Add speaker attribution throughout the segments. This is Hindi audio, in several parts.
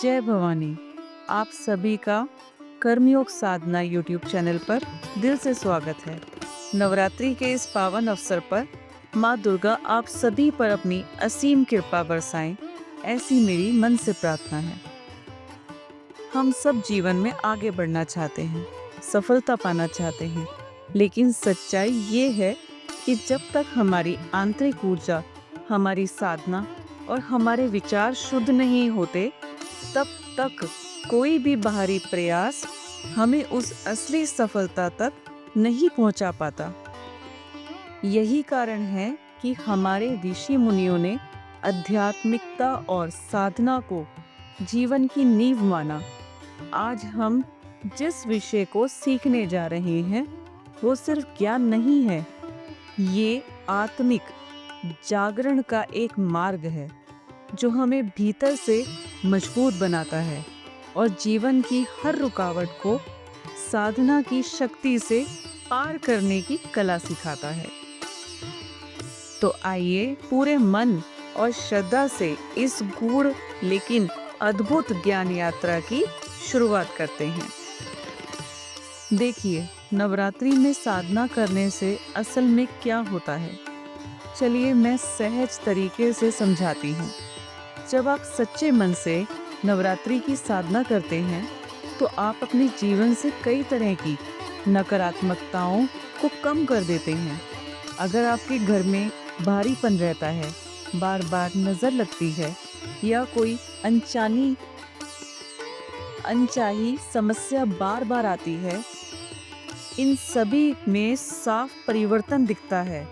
Speaker 1: जय भवानी। आप सभी का कर्मयोग साधना यूट्यूब चैनल पर दिल से स्वागत है। नवरात्रि के इस पावन अवसर पर माँ दुर्गा आप सभी पर अपनी असीम कृपा बरसाएं, ऐसी मेरी मन से प्रार्थना है। हम सब जीवन में आगे बढ़ना चाहते हैं, सफलता पाना चाहते हैं, लेकिन सच्चाई ये है कि जब तक हमारी आंतरिक ऊर्जा, हमारी साधना और हमारे विचार शुद्ध नहीं होते, तब तक कोई भी बाहरी प्रयास हमें उस असली सफलता तक नहीं पहुंचा पाता। यही कारण है कि हमारे ऋषि मुनियों ने आध्यात्मिकता और साधना को जीवन की नींव माना। आज हम जिस विषय को सीखने जा रहे हैं वो सिर्फ ज्ञान नहीं है, ये आत्मिक जागरण का एक मार्ग है जो हमें भीतर से मजबूत बनाता है और जीवन की हर रुकावट को साधना की शक्ति से पार करने की कला सिखाता है। तो आइए पूरे मन और श्रद्धा से इस गूढ़ लेकिन अद्भुत ज्ञान यात्रा की शुरुआत करते हैं। देखिए, नवरात्रि में साधना करने से असल में क्या होता है, चलिए मैं सहज तरीके से समझाती हूँ। जब आप सच्चे मन से नवरात्रि की साधना करते हैं तो आप अपने जीवन से कई तरह की नकारात्मकताओं को कम कर देते हैं। अगर आपके घर में भारीपन रहता है, बार बार नज़र लगती है या कोई अनचाही समस्या बार बार आती है, इन सभी में साफ परिवर्तन दिखता है।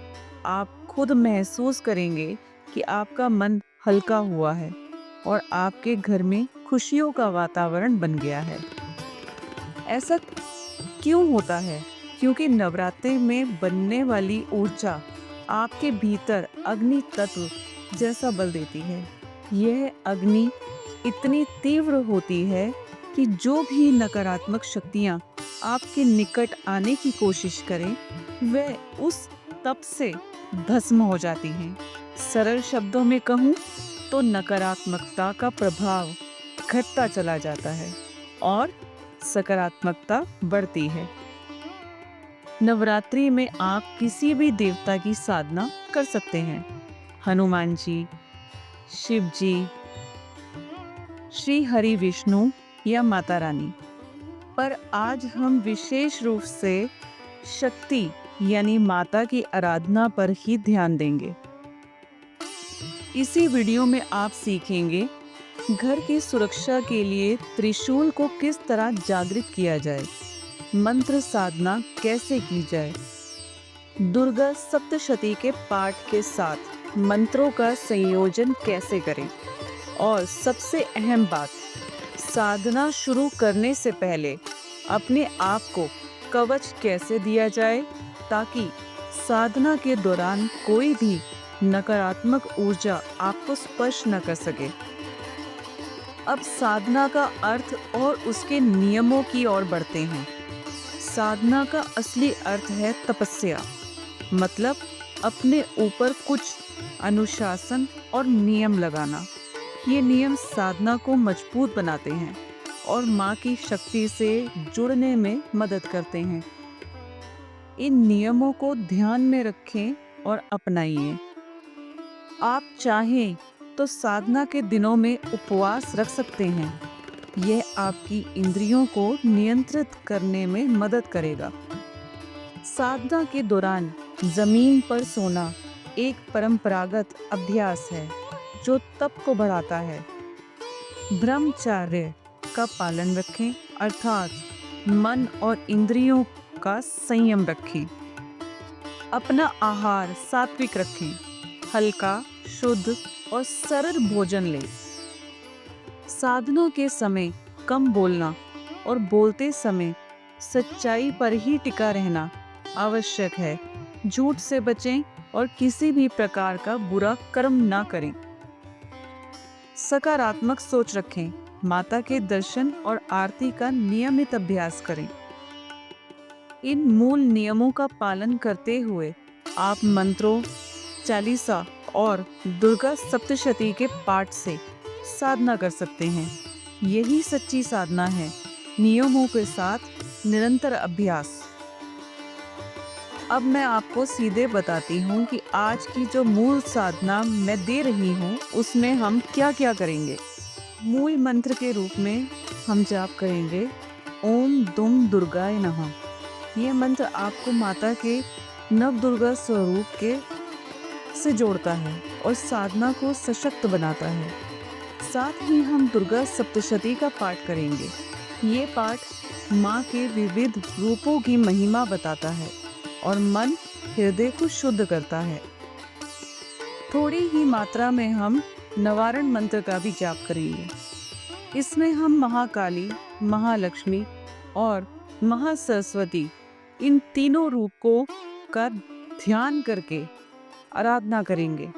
Speaker 1: आप खुद महसूस करेंगे कि आपका मन हल्का हुआ है और आपके घर में खुशियों का वातावरण बन गया है। ऐसा क्यों होता है? क्योंकि नवरात्रि में बनने वाली ऊर्जा आपके भीतर अग्नि तत्व जैसा बल देती है। यह अग्नि इतनी तीव्र होती है कि जो भी नकारात्मक शक्तियाँ आपके निकट आने की कोशिश करें, वह उस तप से भस्म हो जाती हैं। सरल शब्दों में कहूँ तो नकारात्मकता का प्रभाव घटता चला जाता है और सकारात्मकता बढ़ती है। नवरात्रि में आप किसी भी देवता की साधना कर सकते हैं, हनुमान जी, शिव जी, श्री हरि विष्णु या माता रानी। पर आज हम विशेष रूप से शक्ति यानी माता की आराधना पर ही ध्यान देंगे। इसी वीडियो में आप सीखेंगे घर की सुरक्षा के लिए त्रिशूल को किस तरह जागृत किया जाए, मंत्र साधना कैसे की जाए, दुर्गा सप्तशती के पाठ के साथ मंत्रों का संयोजन कैसे करें, और सबसे अहम बात, साधना शुरू करने से पहले अपने आप को कवच कैसे दिया जाए ताकि साधना के दौरान कोई भी नकारात्मक ऊर्जा आपको स्पर्श न कर सके। अब साधना का अर्थ और उसके नियमों की ओर बढ़ते हैं। साधना का असली अर्थ है तपस्या, मतलब अपने ऊपर कुछ अनुशासन और नियम लगाना। ये नियम साधना को मजबूत बनाते हैं और माँ की शक्ति से जुड़ने में मदद करते हैं। इन नियमों को ध्यान में रखें और अपनाइए। आप चाहें तो साधना के दिनों में उपवास रख सकते हैं। यह आपकी इंद्रियों को नियंत्रित करने में मदद करेगा। साधना के दौरान जमीन पर सोना एक परंपरागत अभ्यास है जो तप को बढ़ाता है। ब्रह्मचर्य का पालन रखें, अर्थात मन और इंद्रियों का संयम रखें। अपना आहार सात्विक रखें, हल्का, शुद्ध और सरल भोजन लें। साधना के समय कम बोलना और बोलते समय सच्चाई पर ही टिका रहना आवश्यक है। झूठ से बचें और किसी भी प्रकार का बुरा कर्म ना करें। सकारात्मक सोच रखें, माता के दर्शन और आरती का नियमित अभ्यास करें। इन मूल नियमों का पालन करते हुए आप मंत्रों, चालीसा और दुर्गा सप्तशती के पाठ से साधना कर सकते हैं। यही सच्ची साधना है, नियमों के साथ निरंतर अभ्यास। अब मैं आपको सीधे बताती हूँ कि आज की जो मूल साधना मैं दे रही हूँ उसमें हम क्या क्या करेंगे। मूल मंत्र के रूप में हम जाप करेंगे ओम दुम दुर्गाय नमः। ये मंत्र आपको माता के नव दुर्गा स्वरूप के से जोड़ता है और साधना को सशक्त बनाता है। साथ ही हम दुर्गा सप्तशती का पाठ करेंगे। ये पाठ माँ के विविध रूपों की महिमा बताता है और मन हृदय को शुद्ध करता है। थोड़ी ही मात्रा में हम नवारण मंत्र का भी जाप करेंगे। इसमें हम महाकाली, महालक्ष्मी और महासरस्वती इन तीनों रूपों का ध्यान करके आराधना करेंगे।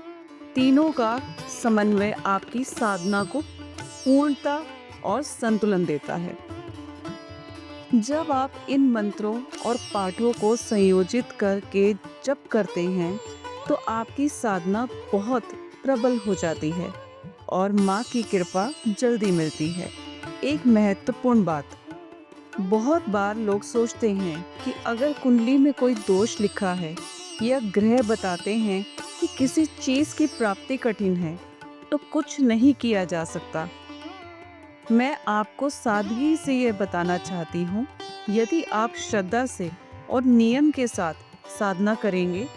Speaker 1: तीनों का समन्वय आपकी साधना को पूर्णता और संतुलन देता है। जब आप इन मंत्रों और पाठों को संयोजित करके जप करते हैं तो आपकी साधना बहुत प्रबल हो जाती है और माँ की कृपा जल्दी मिलती है। एक महत्वपूर्ण बात, बहुत बार लोग सोचते हैं कि अगर कुंडली में कोई दोष लिखा है या ग्रह बताते हैं कि किसी चीज की प्राप्ति कठिन है तो कुछ नहीं किया जा सकता। मैं आपको सादगी से यह बताना चाहती हूँ, यदि आप श्रद्धा से और नियम के साथ साधना करेंगे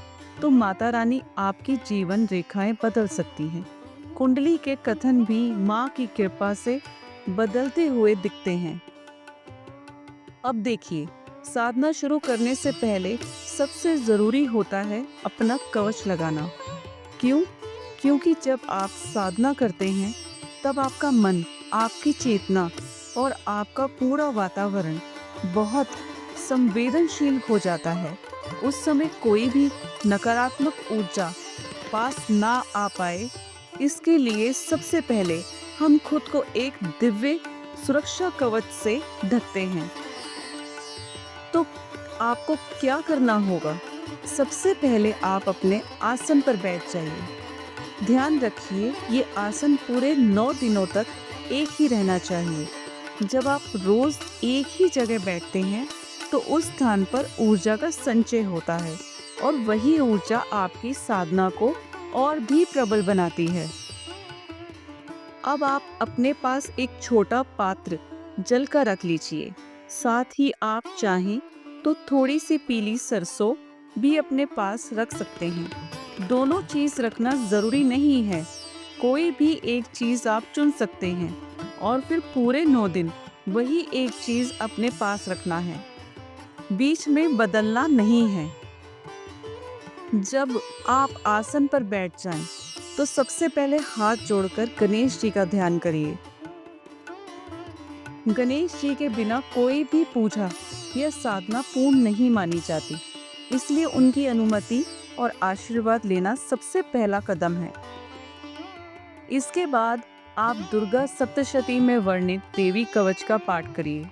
Speaker 1: तो माता रानी आपकी जीवन रेखाएं बदल सकती हैं। कुंडली के कथन भी माँ की कृपा से बदलते हुए दिखते हैं। अब देखिए, साधना शुरू करने से पहले सबसे जरूरी होता है अपना कवच लगाना। क्यों? क्योंकि जब आप साधना करते हैं तब आपका मन, आपकी चेतना और आपका पूरा वातावरण बहुत संवेदनशील हो जाता है। उस समय कोई भी नकारात्मक ऊर्जा पास ना आ पाए, इसके लिए सबसे पहले हम खुद को एक दिव्य सुरक्षा कवच से ढकते हैं। तो आपको क्या करना होगा? सबसे पहले आप अपने आसन पर बैठ जाइए। ध्यान रखिए, ये आसन पूरे 9 दिनों तक एक ही रहना चाहिए। जब आप रोज एक ही जगह बैठते हैं तो उस स्थान पर ऊर्जा का संचय होता है और वही ऊर्जा आपकी साधना को और भी प्रबल बनाती है। अब आप अपने पास एक छोटा पात्र जल का रख लीजिए। साथ ही आप चाहें तो थोड़ी सी पीली सरसों भी अपने पास रख सकते हैं। दोनों चीज रखना जरूरी नहीं है, कोई भी एक चीज आप चुन सकते हैं और फिर पूरे 9 दिन वही एक चीज अपने पास रखना है, बीच में बदलना नहीं है। जब आप आसन पर बैठ जाएं, तो सबसे पहले हाथ जोड़कर गणेश जी का ध्यान करिए। गणेश जी के बिना कोई भी पूजा या साधना पूर्ण नहीं मानी जाती, इसलिए उनकी अनुमति और आशीर्वाद लेना सबसे पहला कदम है। इसके बाद आप दुर्गा सप्तशती में वर्णित देवी कवच का पाठ करिए।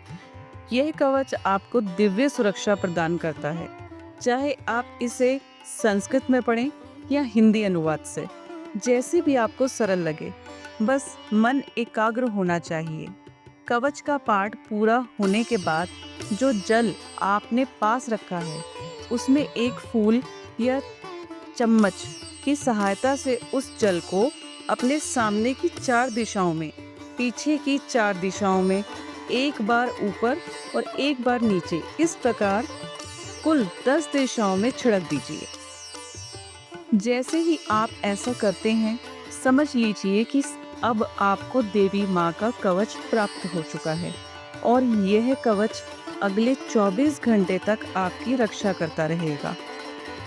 Speaker 1: यह कवच आपको दिव्य सुरक्षा प्रदान करता है, चाहे आप इसे संस्कृत में पढ़ें या हिंदी अनुवाद से, जैसे भी आपको सरल लगे। बस मन एकाग्र होना चाहिए। कवच का पाठ पूरा होने के बाद जो जल आपने पास रखा है, उसमें एक फूल या चम्मच की सहायता से उस जल को अपने सामने की 4 दिशाओं में, पीछे की 4 दिशाओं में, एक बार ऊपर और एक बार नीचे, इस प्रकार कुल 10 दिशाओं में छिड़क दीजिए। जैसे ही आप ऐसा करते हैं, समझ लीजिए कि अब आपको देवी माँ का कवच प्राप्त हो चुका है और यह कवच अगले 24 घंटे तक आपकी रक्षा करता रहेगा।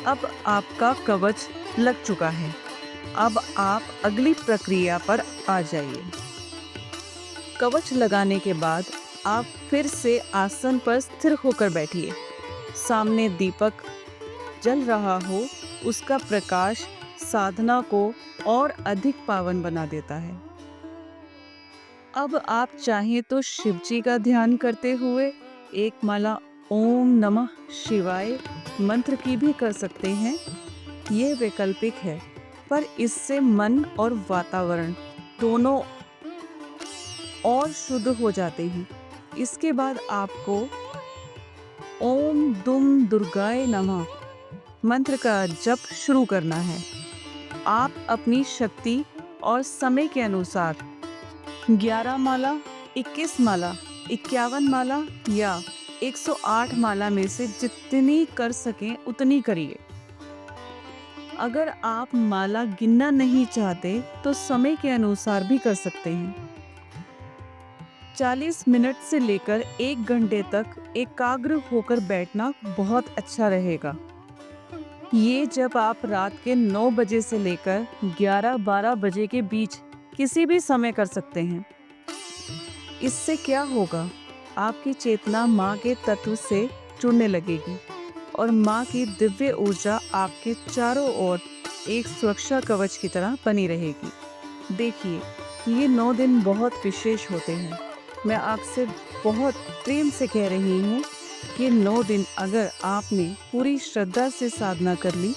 Speaker 1: अब आपका कवच लग चुका है। अब आप अगली प्रक्रिया पर आ जाइए। कवच लगाने के बाद आप फिर से आसन पर स्थिर होकर बैठिए। सामने दीपक जल रहा हो, उसका प्रकाश साधना को और अधिक पावन बना देता है। अब आप चाहें तो शिव जी का ध्यान करते हुए एक माला ओम नमः शिवाय मंत्र की भी कर सकते हैं। ये वैकल्पिक है, पर इससे मन और वातावरण दोनों और शुद्ध हो जाते हैं। इसके बाद आपको ओम दुम दुर्गाय नमः मंत्र का जप शुरू करना है। आप अपनी शक्ति और समय के अनुसार 11 माला, 21 माला, 51 माला या 108 माला में से जितनी कर सकें उतनी करिए। अगर आप माला गिनना नहीं चाहते तो समय के अनुसार भी कर सकते हैं। 40 मिनट से लेकर 1 घंटे तक एकाग्र होकर बैठना बहुत अच्छा रहेगा। ये जब आप रात के 9 बजे से लेकर 11-12 बजे के बीच किसी भी समय कर सकते हैं। इससे क्या होगा, आपकी चेतना माँ के तत्व से जुड़ने लगेगी और माँ की दिव्य ऊर्जा आपके चारों ओर एक सुरक्षा कवच की तरह बनी रहेगी। देखिए, ये 9 दिन बहुत विशेष होते हैं। मैं आपसे बहुत प्रेम से कह रही हूँ कि 9 दिन अगर आपने पूरी श्रद्धा से साधना कर ली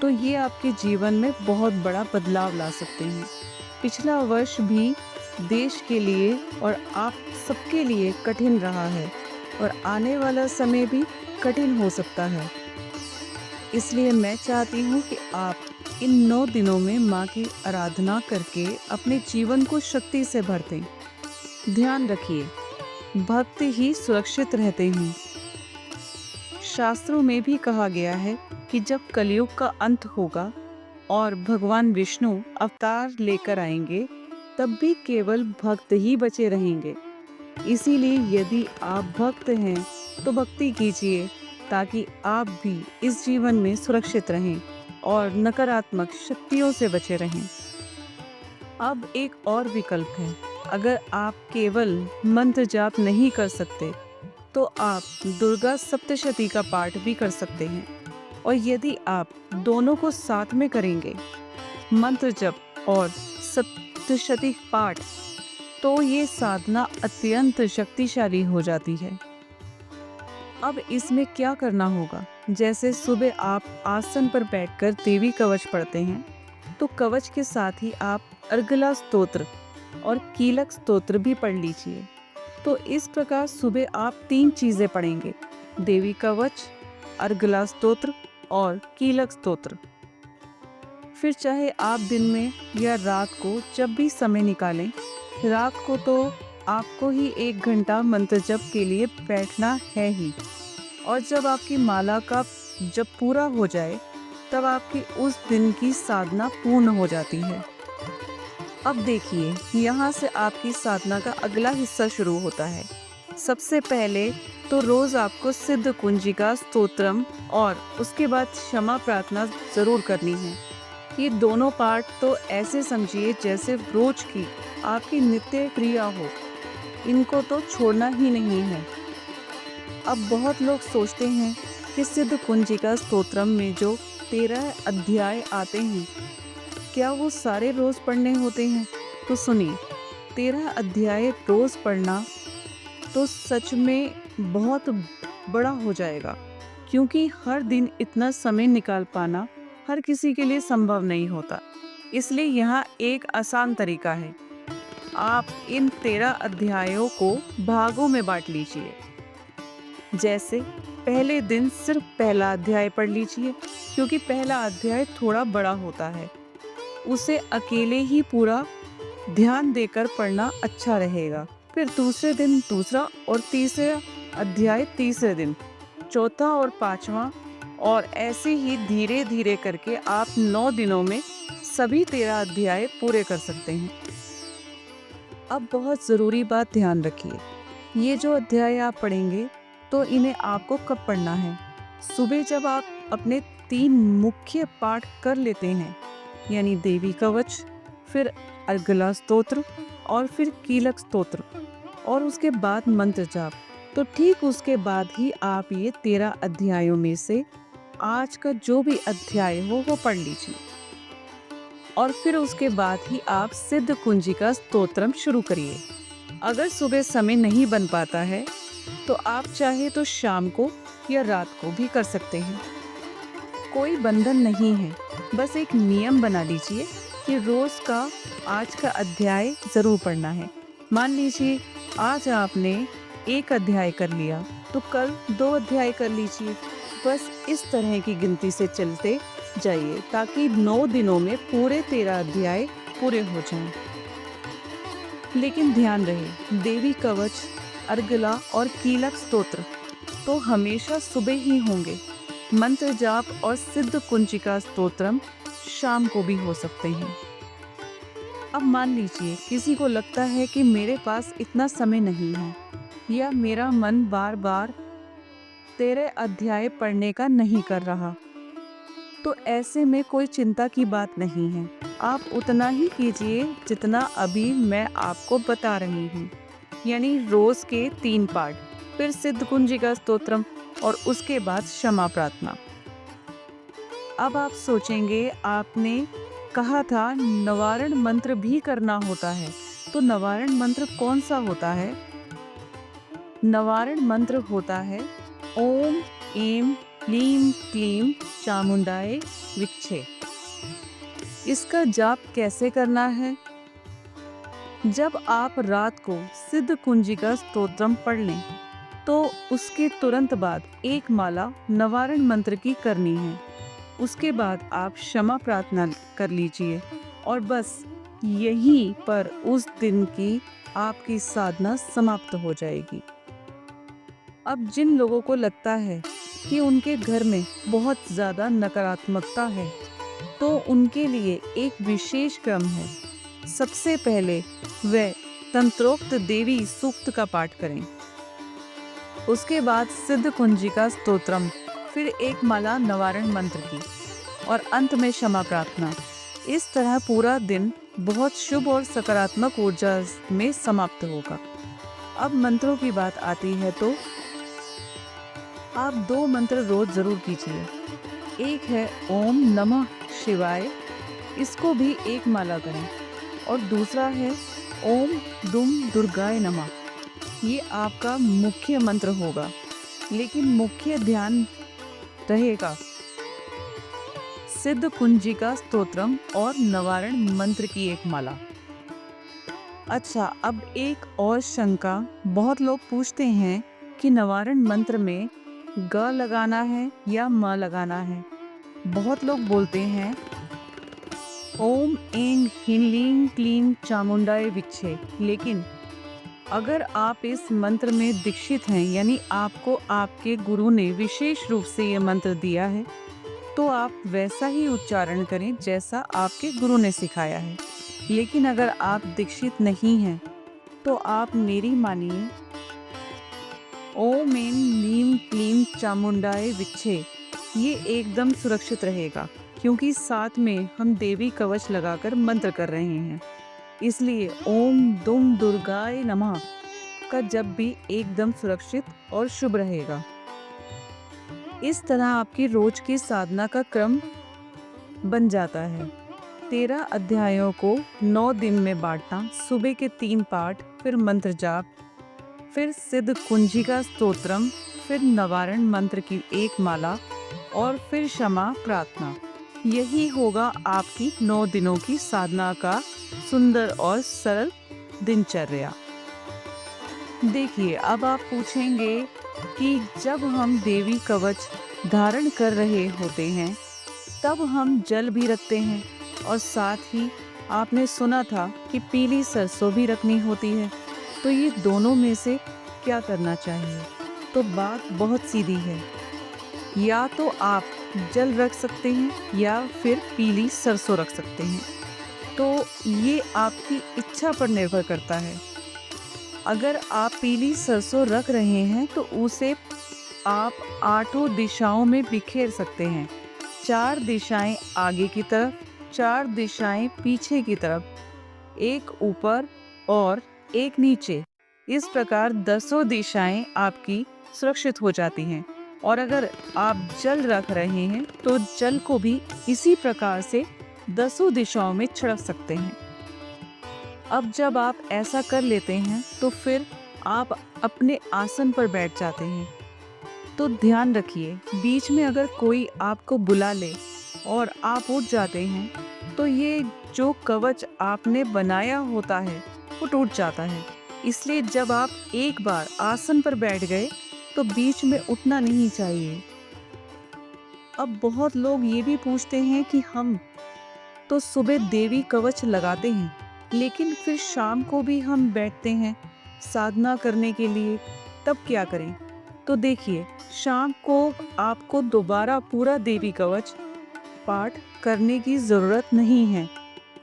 Speaker 1: तो ये आपके जीवन में बहुत बड़ा बदलाव ला सकते हैं। पिछला वर्ष भी देश के लिए और आप सबके लिए कठिन रहा है और आने वाला समय भी कठिन हो सकता है। इसलिए मैं चाहती हूँ कि आप इन 9 दिनों में माँ की आराधना करके अपने जीवन को शक्ति से भर दें। ध्यान रखिए, भक्त ही सुरक्षित रहते हैं। शास्त्रों में भी कहा गया है कि जब कलयुग का अंत होगा और भगवान विष्णु अवतार लेकर आएंगे, तब भी केवल भक्त ही बचे रहेंगे। इसीलिए यदि आप भक्त हैं तो भक्ति कीजिए ताकि आप भी इस जीवन में सुरक्षित रहें और नकारात्मक शक्तियों से बचे रहें। अब एक और विकल्प है। अगर आप केवल मंत्र जाप नहीं कर सकते तो आप दुर्गा सप्तशती का पाठ भी कर सकते हैं। और यदि आप दोनों को साथ में करेंगे, मंत्र जप और सप्तशती पाठ, तो ये साधना अत्यंत शक्तिशाली हो जाती है। अब इसमें क्या करना होगा, जैसे सुबह आप आसन पर बैठकर देवी कवच पढ़ते हैं तो कवच के साथ ही आप अर्गला स्तोत्र और कीलक स्तोत्र भी पढ़ लीजिए। तो इस प्रकार सुबह आप 3 चीजें पढ़ेंगे, देवी कवच, अर्गला स्तोत्र और कीलक स्तोत्र। फिर चाहे आप दिन में या रात को जब भी समय निकालें, रात को तो आपको ही 1 घंटा मंत्र जप के लिए बैठना है ही। और जब आपकी माला का जप पूरा हो जाए तब आपकी उस दिन की साधना पूर्ण हो जाती है। अब देखिए, यहाँ से आपकी साधना का अगला हिस्सा शुरू होता है। सबसे पहले तो रोज आपको सिद्ध कुंजिका स्तोत्रम और उसके बाद क्षमा प्रार्थना जरूर करनी है। ये दोनों पाठ तो ऐसे समझिए जैसे रोज की आपकी नित्य क्रिया हो, इनको तो छोड़ना ही नहीं है। अब बहुत लोग सोचते हैं कि सिद्ध कुंजिका स्तोत्रम में जो 13 अध्याय आते हैं, क्या वो सारे रोज पढ़ने होते हैं? तो सुनिए, 13 अध्याय रोज पढ़ना तो सच में बहुत बड़ा हो जाएगा, क्योंकि हर दिन इतना समय निकाल पाना हर किसी के लिए संभव नहीं होता। इसलिए यहाँ एक आसान तरीका है, आप इन 13 अध्यायों को भागों में बांट लीजिए। जैसे पहले दिन सिर्फ पहला अध्याय पढ़ लीजिए, क्योंकि पहला अध्याय थोड़ा बड़ा होता है। उसे अकेले ही पूरा ध्यान देकर पढ़ना अच्छा रहेगा। फिर दूसरे दिन दूसरा और तीसरा अध्याय तीसरे दिन, चौथा और पांचवा, और ऐसे ही धीरे धीरे करके आप 9 दिनों में सभी 13 अध्याय पूरे कर सकते हैं। अब बहुत ज़रूरी बात ध्यान रखिए, ये जो अध्याय आप पढ़ेंगे तो इन्हें आपको कब पढ़ना है? सुबह जब आप अपने 3 मुख्य पाठ कर लेते हैं, यानी देवी कवच, फिर अर्गला स्तोत्र और फिर कीलक स्तोत्र, और उसके बाद मंत्र जाप, तो ठीक उसके बाद ही आप ये 13 अध्यायों में से आज का जो भी अध्याय हो वो पढ़ लीजिए। और फिर उसके बाद ही आप सिद्ध कुंजिका स्तोत्रम शुरू करिए। अगर सुबह समय नहीं बन पाता है तो आप चाहे तो शाम को या रात को भी कर सकते हैं। कोई बंधन नहीं है, बस एक नियम बना लीजिए कि रोज का आज का अध्याय जरूर पढ़ना है। मान लीजिए आज आपने एक अध्याय कर लिया तो कल 2 अध्याय कर लीजिए। बस इस तरह की गिनती से चलते जाइए ताकि 9 दिनों में पूरे 13 अध्याय पूरे हो जाएं। लेकिन ध्यान रहे, देवी कवच, अर्गला और कीलक स्तोत्र तो हमेशा सुबह ही होंगे। मंत्र जाप और सिद्ध कुंजिका स्तोत्रम शाम को भी हो सकते हैं। अब मान लीजिए किसी को लगता है कि मेरे पास इतना समय नहीं है या मेरा मन बार बार 13 अध्याय पढ़ने का नहीं कर रहा, तो ऐसे में कोई चिंता की बात नहीं है। आप उतना ही कीजिए जितना अभी मैं आपको बता रही हूँ, यानी रोज के 3 पाठ, फिर सिद्ध कुंजिका स्तोत्रम और उसके बाद क्षमा प्रार्थना। अब आप सोचेंगे आपने कहा था नवारण मंत्र भी करना होता है, तो नवारण मंत्र कौन सा होता है? नवारण मंत्र होता है ओम ऐं ह्लीं क्लीं चामुंडाय विच्छे। इसका जाप कैसे करना है? जब आप रात को सिद्ध कुंजिका स्तोत्रम पढ़ लें तो उसके तुरंत बाद एक माला नवारण मंत्र की करनी है। उसके बाद आप क्षमा प्रार्थना कर लीजिए और बस यहीं पर उस दिन की आपकी साधना समाप्त हो जाएगी। अब जिन लोगों को लगता है कि उनके घर में बहुत ज़्यादा नकारात्मकता है तो उनके लिए एक विशेष क्रम है। सबसे पहले वे तंत्रोक्त देवी सूक्त का पाठ करें, उसके बाद सिद्ध कुंजिका स्तोत्रम, फिर एक माला नवारण मंत्र की और अंत में क्षमा प्रार्थना। इस तरह पूरा दिन बहुत शुभ और सकारात्मक ऊर्जा में समाप्त होगा। अब मंत्रों की बात आती है तो आप 2 मंत्र रोज जरूर कीजिए। एक है ओम नमः शिवाय, इसको भी एक माला करें, और दूसरा है ओम दुम दुर्गाय नमः। ये आपका मुख्य मंत्र होगा, लेकिन मुख्य ध्यान रहेगा सिद्ध कुंजिका स्तोत्रम और नवारण मंत्र की एक माला। अच्छा, अब एक और शंका बहुत लोग पूछते हैं कि नवारण मंत्र में ग लगाना है या म लगाना है। बहुत लोग बोलते हैं ओम ऐं ह्लीं क्लीं चामुंडाय विच्छे, लेकिन अगर आप इस मंत्र में दीक्षित हैं, यानी आपको आपके गुरु ने विशेष रूप से ये मंत्र दिया है, तो आप वैसा ही उच्चारण करें जैसा आपके गुरु ने सिखाया है। लेकिन अगर आप दीक्षित नहीं हैं तो आप मेरी मानिए, ओम ऐं ह्लीं क्लीं चामुंडाय विच्छे, ये एकदम सुरक्षित रहेगा क्योंकि साथ में हम देवी कवच लगाकर मंत्र कर रहे हैं। इसलिए ओम दुम दुर्गाय नमः का जब भी एकदम सुरक्षित और शुभ रहेगा। इस तरह आपकी रोज की साधना का क्रम बन जाता है। 13 अध्यायों को 9 दिन में बांटना, सुबह के 3 पाठ, फिर मंत्र जाप, फिर सिद्ध कुंजिका स्तोत्रम, फिर नवारण मंत्र की एक माला और फिर क्षमा प्रार्थना। यही होगा आपकी 9 दिनों की साधना का सुंदर और सरल दिनचर्या। देखिए, अब आप पूछेंगे कि जब हम देवी कवच धारण कर रहे होते हैं तब हम जल भी रखते हैं और साथ ही आपने सुना था कि पीली सरसों भी रखनी होती है, तो ये दोनों में से क्या करना चाहिए? तो बात बहुत सीधी है, या तो आप जल रख सकते हैं या फिर पीली सरसों रख सकते हैं। तो ये आपकी इच्छा पर निर्भर करता है। अगर आप पीली सरसों रख रहे हैं तो उसे आप 8 दिशाओं में बिखेर सकते हैं। 4 दिशाएं आगे की तरफ, 4 दिशाएं पीछे की तरफ, एक ऊपर और एक नीचे। इस प्रकार 10 दिशाएं आपकी सुरक्षित हो जाती हैं। और अगर आप जल रख रहे हैं तो जल को भी इसी प्रकार से 10 दिशाओं में छिड़क सकते हैं। अब जब आप ऐसा कर लेते हैं तो फिर आप अपने आसन पर बैठ जाते हैं। तो ध्यान रखिए, बीच में अगर कोई आपको बुला ले और आप उठ जाते हैं तो ये जो कवच आपने बनाया होता है वो टूट जाता है। इसलिए जब आप एक बार आसन पर बैठ गए तो बीच में उठना नहीं चाहिए। अब बहुत लोग ये भी पूछते हैं कि हम तो सुबह देवी कवच लगाते हैं, लेकिन फिर शाम को भी हम बैठते हैं साधना करने के लिए, तब क्या करें? तो देखिए, शाम को आपको दोबारा पूरा देवी कवच पाठ करने की जरूरत नहीं है।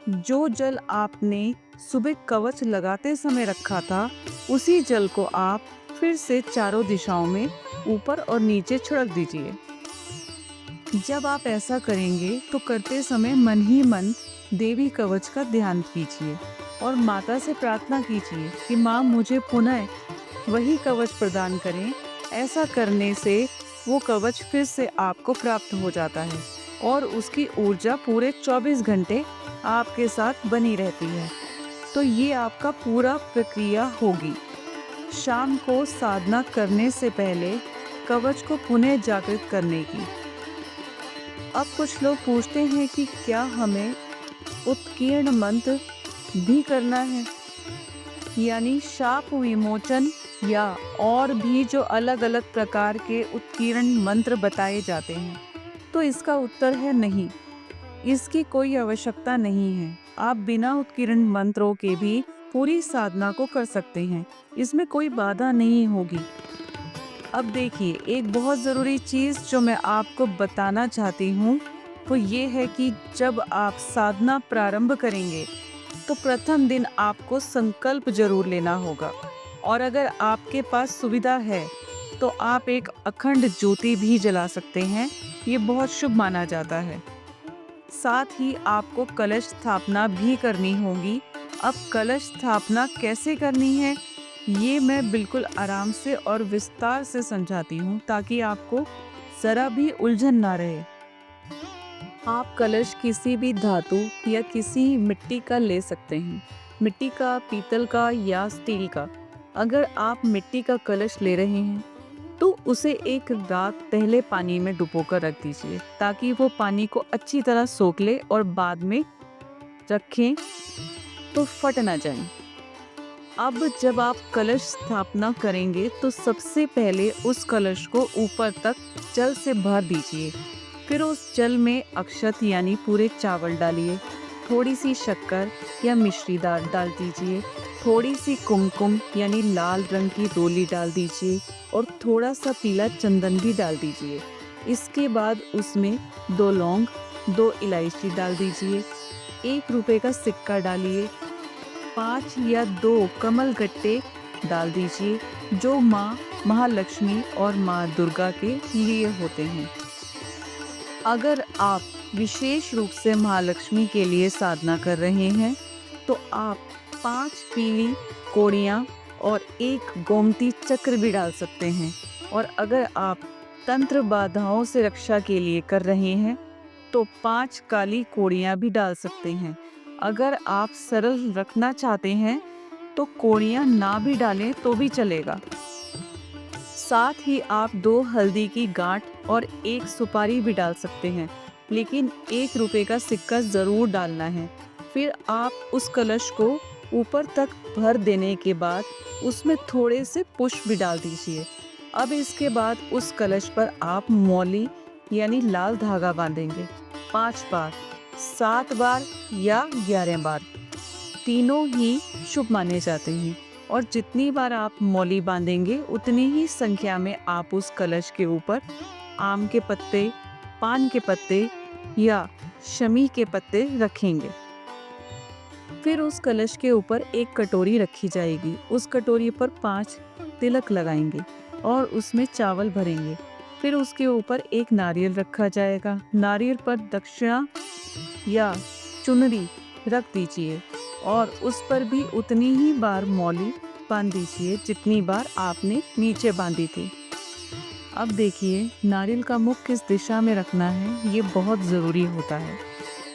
Speaker 1: जो जल आपने सुबह कवच लगाते समय रखा था, उसी जल को आप फिर से चारों दिशाओं में ऊपर और नीचे छिड़क दीजिए। जब आप ऐसा करेंगे तो करते समय मन ही मन देवी कवच का ध्यान कीजिए और माता से प्रार्थना कीजिए कि माँ मुझे पुनः वही कवच प्रदान करें। ऐसा करने से वो कवच फिर से आपको प्राप्त हो जाता है और उसकी ऊर्जा पूरे 24 घंटे आपके साथ बनी रहती है। तो ये आपका पूरा प्रक्रिया होगी। शाम को साधना करने से पहले कवच को पुनः जागृत करने की। अब कुछ लोग पूछते हैं कि क्या हमें उत्कीर्ण मंत्र भी करना है, यानी शाप विमोचन या और भी जो अलग अलग प्रकार के उत्कीर्ण मंत्र बताए जाते हैं। तो इसका उत्तर है नहीं, इसकी कोई आवश्यकता नहीं है। आप बिना उत्कीर्ण मंत्रों के भी पूरी साधना को कर सकते हैं, इसमें कोई बाधा नहीं होगी। अब देखिए, एक बहुत ज़रूरी चीज़ जो मैं आपको बताना चाहती हूँ वो ये है कि जब आप साधना प्रारंभ करेंगे तो प्रथम दिन आपको संकल्प जरूर लेना होगा, और अगर आपके पास सुविधा है तो आप एक अखंड ज्योति भी जला सकते हैं। ये बहुत शुभ माना जाता है। साथ ही आपको कलश स्थापना भी करनी होगी। अब कलश स्थापना कैसे करनी है ये मैं बिल्कुल आराम से और विस्तार से समझाती हूँ, ताकि आपको जरा भी उलझन ना रहे। आप कलश किसी भी धातु या किसी मिट्टी का ले सकते हैं, मिट्टी का, पीतल का या स्टील का। अगर आप मिट्टी का कलश ले रहे हैं तो उसे एक रात पहले पानी में डुबोकर रख दीजिए, ताकि वो पानी को अच्छी तरह सोख ले और बाद में रखें तो फट ना जाए। अब जब आप कलश स्थापना करेंगे तो सबसे पहले उस कलश को ऊपर तक जल से भर दीजिए। फिर उस जल में अक्षत यानी पूरे चावल डालिए, थोड़ी सी शक्कर या मिश्री दाल डाल दीजिए, थोड़ी सी कुमकुम यानी लाल रंग की रोली डाल दीजिए और थोड़ा सा पीला चंदन भी डाल दीजिए। इसके बाद उसमें 2 लौंग, 2 इलायची डाल दीजिए, 1 रुपए का सिक्का डालिए, 5 या 2 कमल गट्टे डाल दीजिए जो माँ महालक्ष्मी और माँ दुर्गा के लिए होते हैं। अगर आप विशेष रूप से महालक्ष्मी के लिए साधना कर रहे हैं तो आप 5 पीली कोड़ियाँ और 1 गोमती चक्र भी डाल सकते हैं। और अगर आप तंत्र बाधाओं से रक्षा के लिए कर रहे हैं तो 5 काली कोड़ियाँ भी डाल सकते हैं। अगर आप सरल रखना चाहते हैं तो कोड़ियाँ ना भी डालें तो भी चलेगा। साथ ही आप 2 हल्दी की गांठ और 1 सुपारी भी डाल सकते हैं, लेकिन 1 रुपए का सिक्का ज़रूर डालना है। फिर आप उस कलश को ऊपर तक भर देने के बाद उसमें थोड़े से पुष्प भी डाल दीजिए। अब इसके बाद उस कलश पर आप मौली यानी लाल धागा बांधेंगे 5 बार, 7 बार या 11 बार। तीनों ही शुभ माने जाते हैं और जितनी बार आप मौली बांधेंगे उतनी ही संख्या में आप उस कलश के ऊपर आम के पत्ते, पान के पत्ते या शमी के पत्ते रखेंगे। फिर उस कलश के ऊपर एक कटोरी रखी जाएगी। उस कटोरी पर 5 तिलक लगाएंगे और उसमें चावल भरेंगे। फिर उसके ऊपर एक नारियल रखा जाएगा। नारियल पर दक्षिणा या चुनरी रख दीजिए और उस पर भी उतनी ही बार मौली बांध दीजिए जितनी बार आपने नीचे बांधी थी। अब देखिए, नारियल का मुख किस दिशा में रखना है ये बहुत ज़रूरी होता है।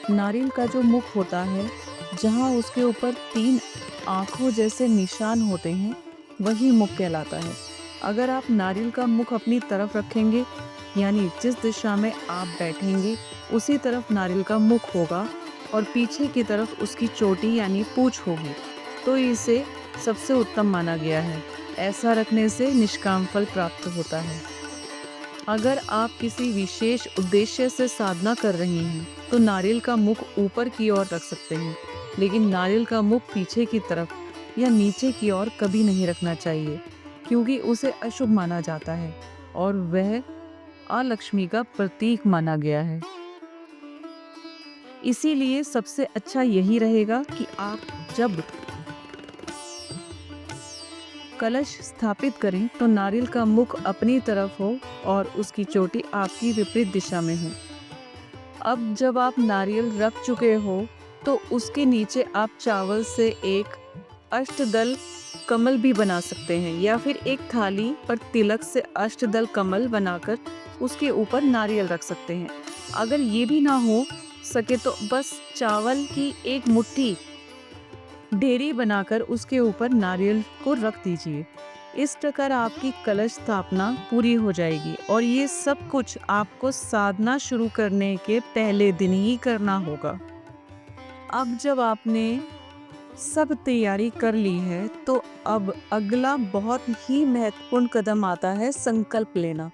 Speaker 1: नारियल का जो मुख होता है, जहाँ उसके ऊपर 3 आँखों जैसे निशान होते हैं, वही मुख कहलाता है। अगर आप नारियल का मुख अपनी तरफ रखेंगे, यानी जिस दिशा में आप बैठेंगे उसी तरफ नारियल का मुख होगा, और पीछे की तरफ उसकी चोटी यानी पूंछ होगी तो इसे सबसे उत्तम माना गया है। ऐसा रखने से निष्काम फल प्राप्त होता है। अगर आप किसी विशेष उद्देश्य से साधना कर रही हैं तो नारियल का मुख ऊपर की ओर रख सकते हैं, लेकिन नारियल का मुख पीछे की तरफ या नीचे की ओर कभी नहीं रखना चाहिए, क्योंकि उसे अशुभ माना जाता है और वह अलक्ष्मी का प्रतीक माना गया है। इसीलिए सबसे अच्छा यही रहेगा कि आप जब कलश स्थापित करें तो नारियल का मुख अपनी तरफ हो और उसकी चोटी आपकी विपरीत दिशा में हो। अब जब आप नारियल रख चुके हो तो उसके नीचे आप चावल से एक अष्टदल कमल भी बना सकते हैं, या फिर एक थाली पर तिलक से अष्टदल कमल बनाकर उसके ऊपर नारियल रख सकते हैं। अगर ये भी ना हो सके तो बस चावल की एक मुट्ठी ढेरी बनाकर उसके ऊपर नारियल को रख दीजिए। इस प्रकार आपकी कलश स्थापना पूरी हो जाएगी और ये सब कुछ आपको साधना शुरू करने के पहले दिन ही करना होगा। अब जब आपने सब तैयारी कर ली है तो अब अगला बहुत ही महत्वपूर्ण कदम आता है संकल्प लेना।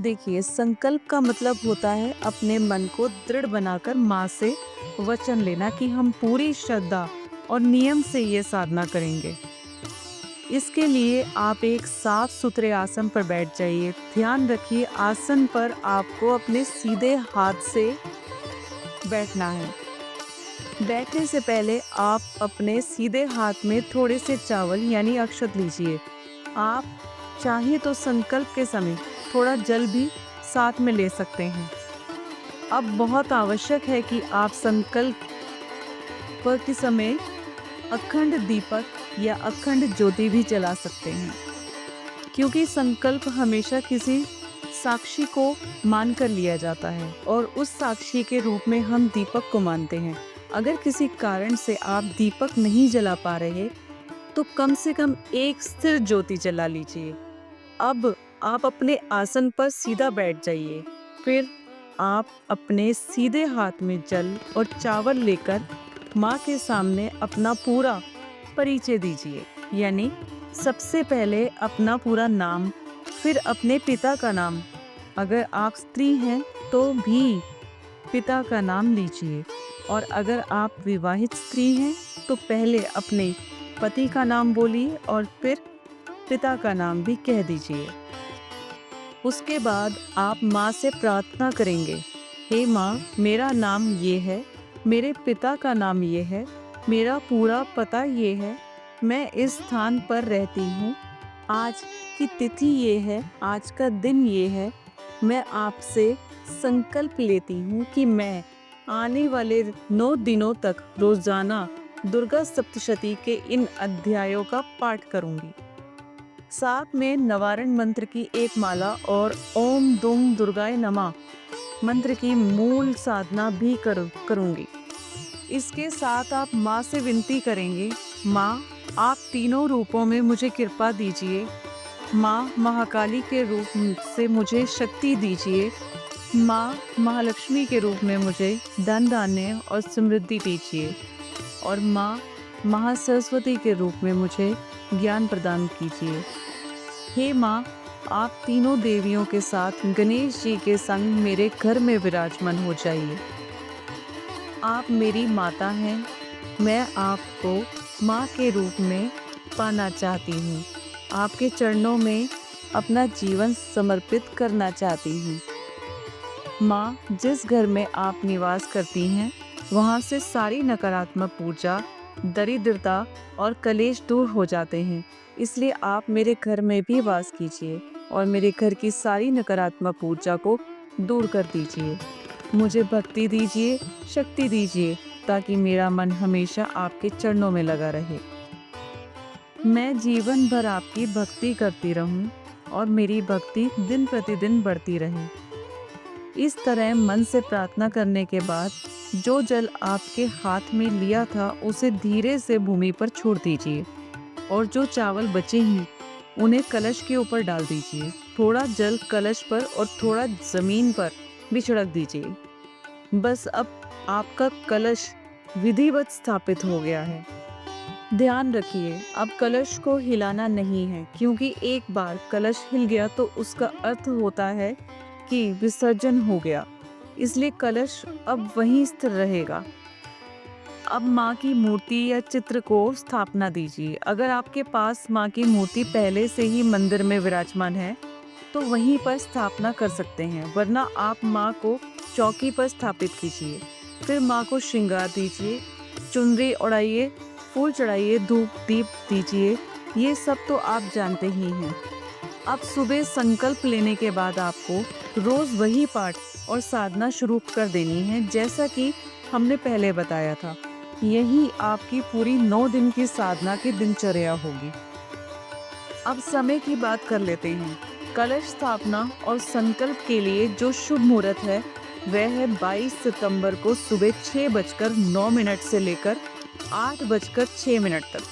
Speaker 1: देखिए, संकल्प का मतलब होता है अपने मन को दृढ़ बनाकर माँ से वचन लेना कि हम पूरी श्रद्धा और नियम से ये साधना करेंगे। इसके लिए आप एक साफ सुथरे आसन पर बैठ जाइए। ध्यान रखिए, आसन पर आपको अपने सीधे हाथ से बैठना है। बैठने से पहले आप अपने सीधे हाथ में थोड़े से चावल यानी अक्षत लीजिए। आप चाहे तो संकल्प के समय थोड़ा जल भी साथ में ले सकते हैं। अब बहुत आवश्यक है कि आप संकल्प के समय अखंड दीपक या अखंड ज्योति भी जला सकते हैं, क्योंकि संकल्प हमेशा किसी साक्षी को मानकर लिया जाता है और उस साक्षी के रूप में हम दीपक को मानते हैं। अगर किसी कारण से आप दीपक नहीं जला पा रहे तो कम से कम एक स्थिर ज्योति जला लीजिए। अब आप अपने आसन पर सीधा बैठ जाइए। फिर आप अपने सीधे हाथ में जल और चावल लेकर माँ के सामने अपना पूरा परिचय दीजिए, यानी सबसे पहले अपना पूरा नाम, फिर अपने पिता का नाम। अगर आप स्त्री हैं तो भी पिता का नाम लीजिए, और अगर आप विवाहित स्त्री हैं तो पहले अपने पति का नाम बोलिए और फिर पिता का नाम भी कह दीजिए। उसके बाद आप माँ से प्रार्थना करेंगे, हे माँ, मेरा नाम ये है, मेरे पिता का नाम ये है, मेरा पूरा पता ये है, मैं इस स्थान पर रहती हूँ, आज की तिथि ये है, आज का दिन ये है। मैं आपसे संकल्प लेती हूँ कि मैं आने वाले 9 दिनों तक रोजाना दुर्गा सप्तशती के इन अध्यायों का पाठ करूँगी। साथ में नवारण मंत्र की एक माला और ओम दुम दुर्गाय नमः मंत्र की मूल साधना भी करूँगी। इसके साथ आप माँ से विनती करेंगे, माँ, आप तीनों रूपों में मुझे कृपा दीजिए। माँ, महाकाली के रूप से मुझे शक्ति दीजिए। माँ, महालक्ष्मी के रूप में मुझे धन धान्य और समृद्धि दीजिए। और माँ, महासरस्वती के रूप में मुझे ज्ञान प्रदान कीजिए। हे माँ, आप तीनों देवियों के साथ गणेश जी के संग मेरे घर में विराजमान हो जाइए। आप मेरी माता हैं, मैं आपको माँ के रूप में पाना चाहती हूँ। आपके चरणों में अपना जीवन समर्पित करना चाहती हूँ। माँ, जिस घर में आप निवास करती हैं वहाँ से सारी नकारात्मक ऊर्जा, दरिद्रता और कलेश दूर हो जाते हैं। इसलिए आप मेरे घर में भी वास कीजिए और मेरे घर की सारी नकारात्मक ऊर्जा को दूर कर दीजिए। मुझे भक्ति दीजिए, शक्ति दीजिए, ताकि मेरा मन हमेशा आपके चरणों में लगा रहे। मैं जीवन भर आपकी भक्ति करती रहूं और मेरी भक्ति दिन प्रतिदिन बढ़ती रहे। इस तरह मन से प्रार्थना करने के बाद जो जल आपके हाथ में लिया था उसे धीरे से भूमि पर छोड़ दीजिए और जो चावल बचे हैं उन्हें कलश के ऊपर डाल दीजिए। थोड़ा जल कलश पर और थोड़ा जमीन पर भी छिड़क दीजिए। बस अब आपका कलश विधिवत स्थापित हो गया है। ध्यान रखिए, अब कलश को हिलाना नहीं है, क्योंकि एक बार कलश हिल गया तो उसका अर्थ होता है कि विसर्जन हो गया। इसलिए कलश अब वहीं स्थिर रहेगा। अब माँ की मूर्ति या चित्र को स्थापना दीजिए। अगर आपके पास माँ की मूर्ति पहले से ही मंदिर में विराजमान है तो वहीं पर स्थापना कर सकते हैं, वरना आप माँ को चौकी पर स्थापित कीजिए। फिर माँ को श्रृंगार दीजिए, चुनरी ओढ़ाइए, फूल चढ़ाइए, धूप दीप दीजिए। ये सब तो आप जानते ही हैं। अब सुबह संकल्प लेने के बाद आपको रोज वही पाठ और साधना शुरू कर देनी है, जैसा कि हमने पहले बताया था। यही आपकी पूरी 9 दिन की साधना की दिनचर्या होगी। अब समय की बात कर लेते हैं। कलश स्थापना और संकल्प के लिए जो शुभ मुहूर्त है वह है 22 सितंबर को सुबह 6:09 से लेकर 8:06 तक।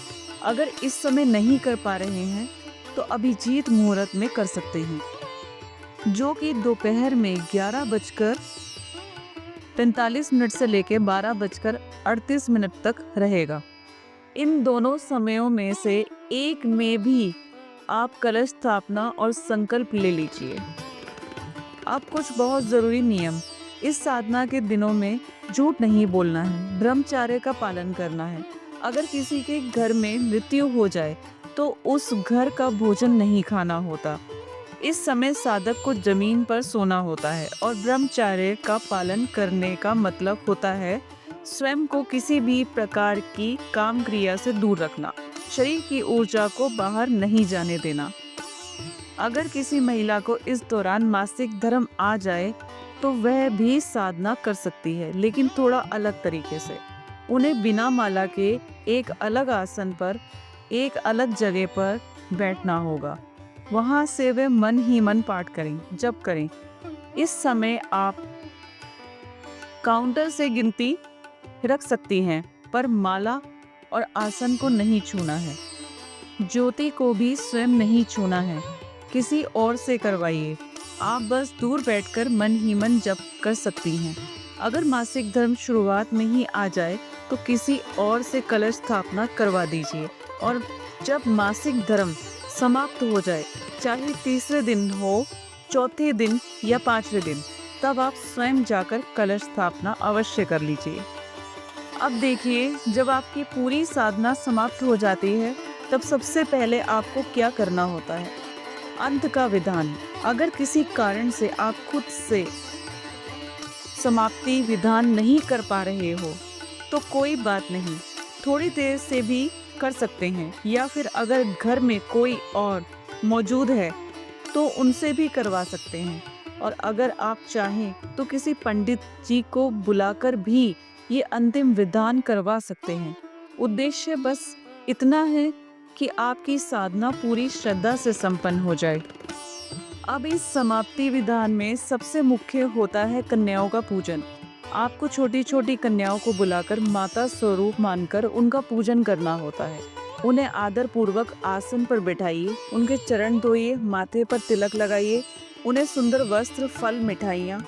Speaker 1: अगर इस समय नहीं कर पा रहे हैं तो अभिजीत मुहूर्त में कर सकते हैं, जो कि दोपहर में 11:45 से लेकर 12:38 तक रहेगा। इन दोनों समयों में से एक में भी आप कलश स्थापना और संकल्प ले लीजिए। अब कुछ बहुत ज़रूरी नियम। इस साधना के दिनों में झूठ नहीं बोलना है, ब्रह्मचर्य का पालन करना है। अगर किसी के घर में मृत्यु हो जाए तो उस घर का भोजन नहीं खाना होता। इस समय साधक को जमीन पर सोना होता है और ब्रह्मचर्य का पालन करने का मतलब होता है स्वयं को किसी भी प्रकार की काम क्रिया से दूर रखना, शरीर की ऊर्जा को बाहर नहीं जाने देना। अगर किसी महिला को इस दौरान मासिक धर्म आ जाए तो वह भी साधना कर सकती है, लेकिन थोड़ा अलग तरीके से। उन्हें बिना माला के एक अलग आसन पर, एक अलग जगह पर बैठना होगा। वहां से वे मन ही मन पाठ करें, जप करें। इस समय आप काउंटर से गिनती रख सकती हैं, पर माला और आसन को नहीं छूना है। ज्योति को भी स्वयं नहीं छूना है, किसी और से करवाइए। आप बस दूर बैठकर मन ही मन जप कर सकती हैं। अगर मासिक धर्म शुरुआत में ही आ जाए तो किसी और से कलश स्थापना करवा दीजिए, और जब मासिक धर्म समाप्त हो जाए, चाहे तीसरे दिन हो, चौथे दिन या 5वें दिन, तब आप स्वयं जाकर कलश स्थापना अवश्य कर लीजिए। अब देखिए, जब आपकी पूरी साधना समाप्त हो जाती है तब सबसे पहले आपको क्या करना होता है? अंत का विधान। अगर किसी कारण से आप खुद से समाप्ति विधान नहीं कर पा रहे हो तो कोई बात नहीं, थोड़ी देर से भी कर सकते हैं, या फिर अगर घर में कोई और मौजूद है तो उनसे भी करवा सकते हैं। और अगर आप चाहें तो किसी पंडित जी को बुलाकर भी ये अंतिम विधान करवा सकते हैं। उद्देश्य बस इतना है कि आपकी साधना पूरी श्रद्धा से संपन्न हो जाए। अब इस समाप्ति विधान में सबसे मुख्य होता है कन्याओं का पूजन। आपको छोटी छोटी कन्याओं को बुलाकर माता स्वरूप मानकर उनका पूजन करना होता है। उन्हें आदर पूर्वक आसन पर बैठाइए, उनके चरण धोइए, माथे पर तिलक लगाइए, उन्हें सुंदर वस्त्र, फल, मिठाइयाँ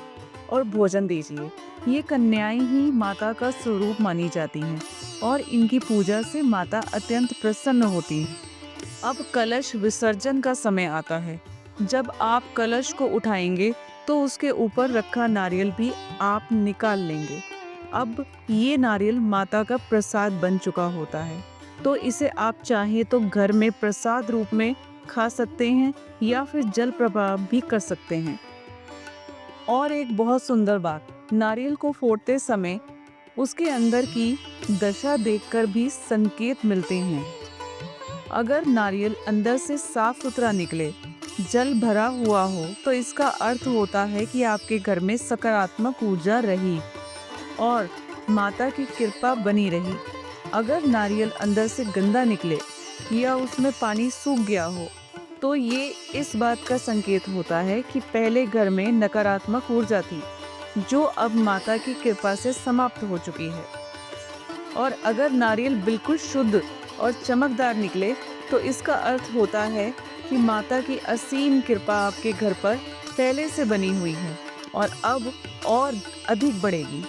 Speaker 1: और भोजन दीजिए। ये कन्याएं ही माता का स्वरूप मानी जाती हैं और इनकी पूजा से माता अत्यंत प्रसन्न होती है। अब कलश विसर्जन का समय आता है। जब आप कलश को उठाएंगे तो उसके ऊपर रखा नारियल भी आप निकाल लेंगे। अब ये नारियल माता का प्रसाद बन चुका होता है, तो इसे आप चाहें तो घर में प्रसाद रूप में खा सकते हैं या फिर जल प्रवाह भी कर सकते हैं। और एक बहुत सुंदर बात, नारियल को फोड़ते समय उसके अंदर की दशा देखकर भी संकेत मिलते हैं। अगर नारियल अंदर से साफ सुथरा निकले, जल भरा हुआ हो, तो इसका अर्थ होता है कि आपके घर में सकारात्मक ऊर्जा रही और माता की कृपा बनी रही। अगर नारियल अंदर से गंदा निकले या उसमें पानी सूख गया हो, तो ये इस बात का संकेत होता है कि पहले घर में नकारात्मक ऊर्जा थी, जो अब माता की कृपा से समाप्त हो चुकी है। और अगर नारियल बिल्कुल शुद्ध और चमकदार निकले, तो इसका अर्थ होता है कि माता की असीम कृपा आपके घर पर पहले से बनी हुई है और अब और अधिक बढ़ेगी।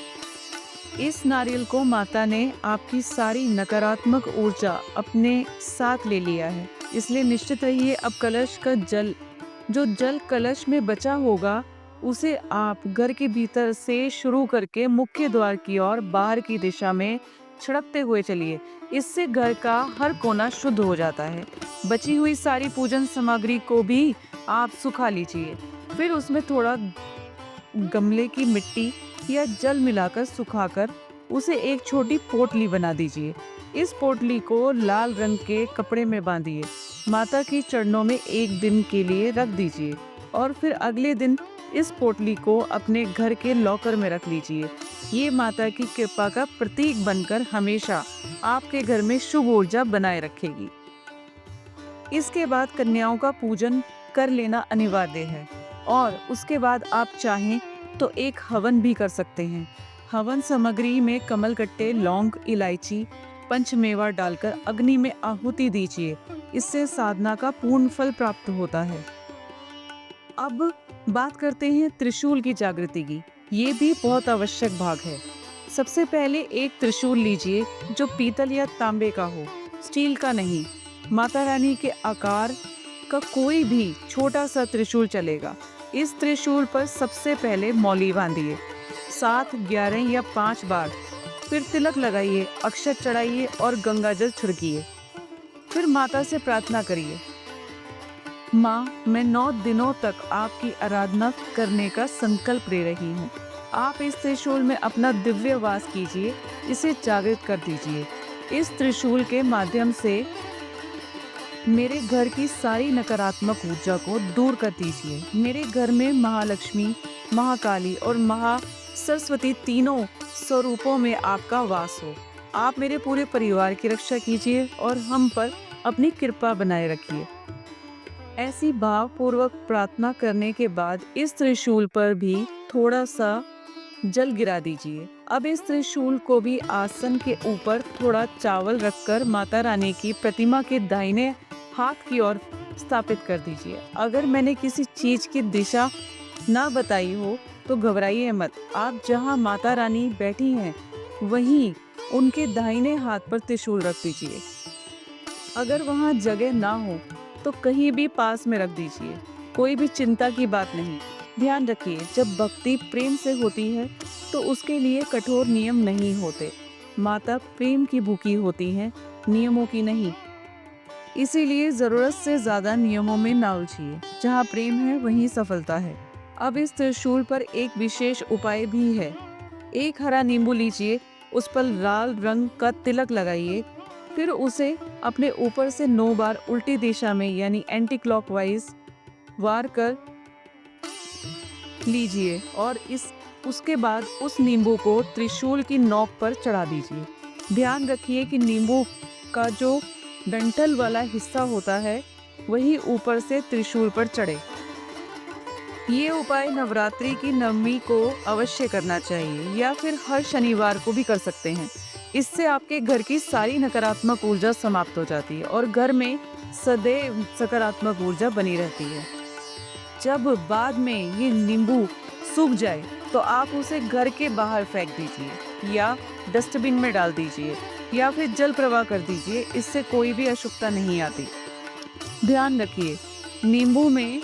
Speaker 1: इस नारियल को माता ने आपकी सारी नकारात्मक ऊर्जा अपने साथ ले लिया है, इसलिए निश्चित रहिए अब कलश का जल, जो जल कलश में बचा होगा, उसे आप घर के भीतर से शुरू करके मुख्य द्वार की ओर बाहर की दिशा में छिड़कते हुए चलिए। इससे घर का हर कोना शुद्ध हो जाता है। बची हुई सारी पूजन सामग्री को भी आप सुखा लीजिए। फिर उसमें थोड़ा गमले की मिट्टी या जल मिलाकर सुखाकर उसे एक छोटी पोटली बना दीजिए। इस पोटली को लाल रंग के कपड़े में बांधिए, माता के चरणों में एक दिन के लिए रख दीजिए और फिर अगले दिन इस पोटली को अपने घर के लॉकर में रख लीजिए। ये माता की कृपा का प्रतीक बनकर हमेशा आपके घर में शुभ ऊर्जा बनाए रखेगी। इसके बाद कन्याओं का पूजन कर लेना अनिवार्य है और उसके बाद आप चाहें तो एक हवन भी कर सकते हैं। हवन सामग्री में कमल कट्टे, लौंग, इलायची, पंचमेवा डालकर अग्नि में आहुति दीजिए। इससे साधना का पूर्ण फल प्राप्त होता है। अब बात करते हैं त्रिशूल की जागृति की। ये भी बहुत आवश्यक भाग है। सबसे पहले एक त्रिशूल लीजिए जो पीतल या तांबे का हो, स्टील का नहीं। माता रानी के आकार का कोई भी छोटा सा त्रिशूल चलेगा। इस त्रिशूल पर सबसे पहले मौली बांधिए 7, 11 या 5 बार। फिर तिलक लगाइए, अक्षत चढ़ाइए और गंगाजल छिड़किए। फिर माता से प्रार्थना करिए, माँ, मैं 9 दिनों तक आपकी आराधना करने का संकल्प ले रही हूँ। आप इस त्रिशूल में अपना दिव्य वास कीजिए, इसे जागृत कर दीजिए। इस त्रिशूल के माध्यम से मेरे घर की सारी नकारात्मक ऊर्जा को दूर कर दीजिए। मेरे घर में महालक्ष्मी, महाकाली और महासरस्वती तीनों स्वरूपों में आपका वास हो। आप मेरे पूरे परिवार की रक्षा कीजिए और हम पर अपनी कृपा बनाए रखिए। ऐसी भावपूर्वक प्रार्थना करने के बाद इस त्रिशूल पर भी थोड़ा सा जल गिरा दीजिए। अब इस त्रिशूल को भी आसन के ऊपर थोड़ा चावल रखकर माता रानी की प्रतिमा के दाहिने हाथ की ओर स्थापित कर दीजिए। अगर मैंने किसी चीज की दिशा ना बताई हो तो घबराइए मत। आप जहां माता रानी बैठी हैं वहीं उनके दाहिने हाथ पर त्रिशूल रख दीजिए। अगर वहां जगह ना हो तो कहीं भी पास में रख दीजिए, कोई भी चिंता की बात नहीं। ध्यान रखिए, जब भक्ति प्रेम से होती है तो उसके लिए कठोर नियम नहीं होते। माता प्रेम की भूखी होती हैं, नियमों की नहीं। इसीलिए जरूरत से ज्यादा नियमों में ना उलझिए। जहाँ प्रेम है वहीं सफलता है। अब इस त्रिशूल पर एक विशेष उपाय भी है। एक हरा नींबू लीजिए, उस पर लाल रंग का तिलक लगाइए। फिर उसे अपने ऊपर से 9 बार उल्टी दिशा में यानी एंटी क्लॉकवाइज वार कर लीजिए और उसके बाद उस नींबू को त्रिशूल की नोक पर चढ़ा दीजिए। ध्यान रखिए कि नींबू का जो डंठल वाला हिस्सा होता है वही ऊपर से त्रिशूल पर चढ़े। ये उपाय नवरात्रि की नवमी को अवश्य करना चाहिए या फिर हर शनिवार को भी कर सकते हैं। इससे आपके घर की सारी नकारात्मक ऊर्जा समाप्त हो जाती है और घर में सदैव सकारात्मक ऊर्जा बनी रहती है। जब बाद में ये नींबू सूख जाए तो आप उसे घर के बाहर फेंक दीजिए या डस्टबिन में डाल दीजिए या फिर जल प्रवाह कर दीजिए। इससे कोई भी अशुद्धता नहीं आती। ध्यान रखिए, नींबू में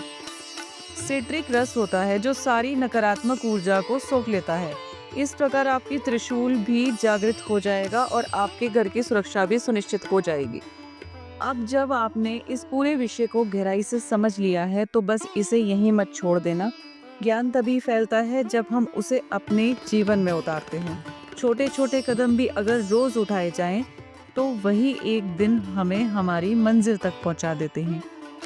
Speaker 1: सिट्रिक रस होता है जो सारी नकारात्मक ऊर्जा को सोख लेता है। इस प्रकार आपकी त्रिशूल भी जागृत हो जाएगा और आपके घर की सुरक्षा भी सुनिश्चित हो जाएगी। अब जब आपने इस पूरे विषय को गहराई से समझ लिया है तो बस इसे यहीं मत छोड़ देना। ज्ञान तभी फैलता है जब हम उसे अपने जीवन में उतारते हैं। छोटे छोटे कदम भी अगर रोज उठाए जाएं तो वही एक दिन हमें हमारी मंजिल तक पहुंचा देते हैं।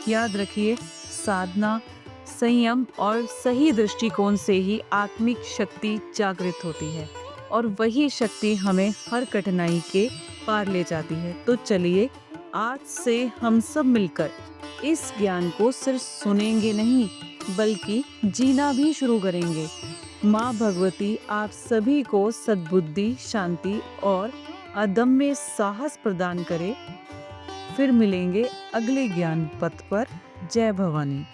Speaker 1: याद रखिए, साधना, संयम और सही दृष्टिकोण से ही आत्मिक शक्ति जागृत होती है और वही शक्ति हमें हर कठिनाई के पार ले जाती है। तो चलिए, आज से हम सब मिलकर इस ज्ञान को सिर्फ सुनेंगे नहीं बल्कि जीना भी शुरू करेंगे। माँ भगवती आप सभी को सद्बुद्धि, शांति और अदम्य साहस प्रदान करे। फिर मिलेंगे अगले ज्ञान पथ पर। जय भवानी।